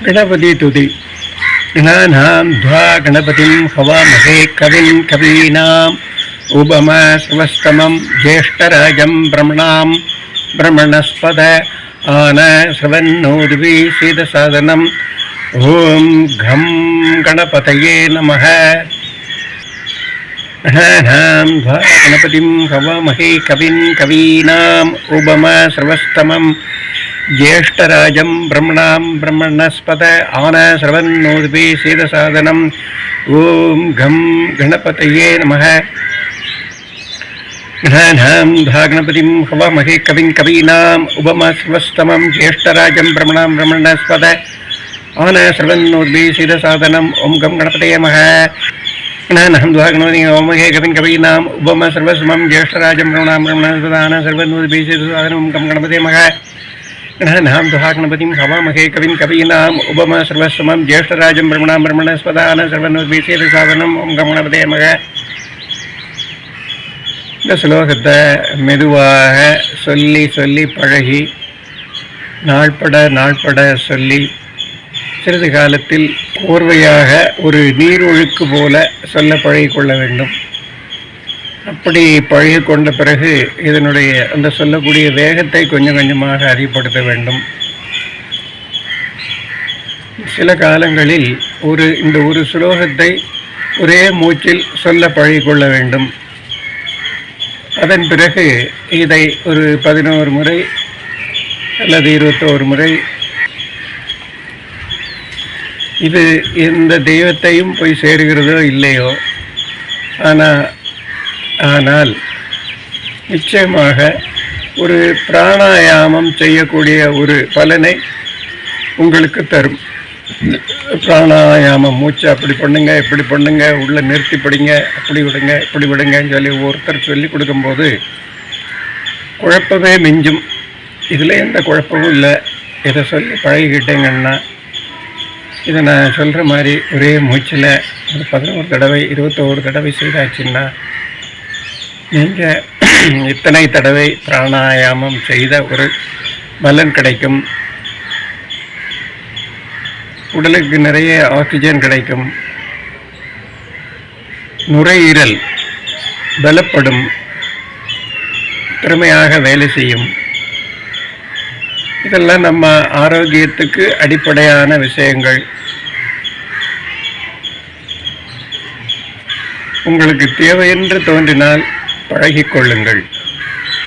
गणपति तुति गणानां ध्वा गणपतिं हवामहे कविं कवीनाम् उपमश्रवस्तमं ज्येष्ठराजं ब्रह्मणां ब्रह्मणस्पद आनश्रवन्नोर्वीशीदसादनम् ॐ घं गणपतये नमः। गणानां ध्वा गणपतिं हवामहे कविं कवीनाम् उपमश्रवस्तमं ज्येष्ठराजं ब्रह्मणां ब्रह्मणस्पद आनश्रवन्नोर्वीशीदसादनम् ॐ घं गणपतये नमः। गणानां ध्वा गणपतिं हवामहे कविं कवीनाम् उपमश्रवस्तमं ज्येष्ठराजं ब्रह्मणां ब्रह्मणस्पद आनश्रवन्नोर्वीशीदसादनम् ॐ घं गणपतये नमः। गणानां ध्वा गणपतिं हवामहे कविं कवीनाम् उपमश्रवस्तमं ज्येष्ठराजं ब्रह्मणां ब्रह्मणस्पद आनश्रवन्नोर्वीशीदसादनम् ॐ घं गणपतये नमः। गणानां ध्वा गणपतिं हवामहे कविं कवीनाम् उपमश्रवस्तमं ज्येष्ठराजं ब्रह्मणां ब्रह्मणस्पद आनश्रवन्नोर्वीशीदसादनम् ॐ घं गणपतये नमः। இந்த ஸ்லோகத்தை மெதுவாக சொல்லி சொல்லி பழகி நாள்பட சொல்லி சிறிது காலத்தில் கோர்வையாக ஒரு நீரொழுக்கு போல சொல்ல பழகிக்கொள்ள வேண்டும். அப்படி பழகி கொண்ட பிறகு இதனுடைய அந்த சொல்லக்கூடிய வேகத்தை கொஞ்சம் கொஞ்சமாக அதிகப்படுத்த வேண்டும். சில காலங்களில் இந்த ஒரு ஸ்லோகத்தை ஒரே மூச்சில் சொல்ல பழகிக்கொள்ள வேண்டும். அதன் பிறகு இதை ஒரு 11 முறை அல்லது 21 முறை இது எந்த தெய்வத்தையும் போய் சேருகிறதோ இல்லையோ, ஆனால் நிச்சயமாக ஒரு பிராணாயாமம் செய்யக்கூடிய ஒரு பலனை உங்களுக்கு தரும். பிராணாயாமம் மூச்சு அப்படி பண்ணுங்க இப்படி பண்ணுங்க உள்ள நிறுத்தி படிங்க அப்படி விடுங்க இப்படி விடுங்கன்னு சொல்லி ஒருத்தர் சொல்லி கொடுக்கும்போது குழப்பமே மிஞ்சும். இதில் எந்த குழப்பமும் இல்லை. இதை சொல்லி பழகிக்கிட்டேங்கன்னா இதை நான் சொல்கிற மாதிரி ஒரே மூச்சில் ஒரு 11 தடவை 21 தடவை செய்தாச்சுன்னா நீங்கள் இத்தனை தடவை பிராணாயாமம் செய்த ஒரு பலன் கிடைக்கும். உடலுக்கு நிறைய ஆக்சிஜன் கிடைக்கும். நுரையீரல் பலப்படும், திறமையாக வேலை செய்யும். இதெல்லாம் நம்ம ஆரோக்கியத்துக்கு அடிப்படையான விஷயங்கள். உங்களுக்கு தேவை என்று தோன்றினால் பழகிக்கொள்ளுங்கள்.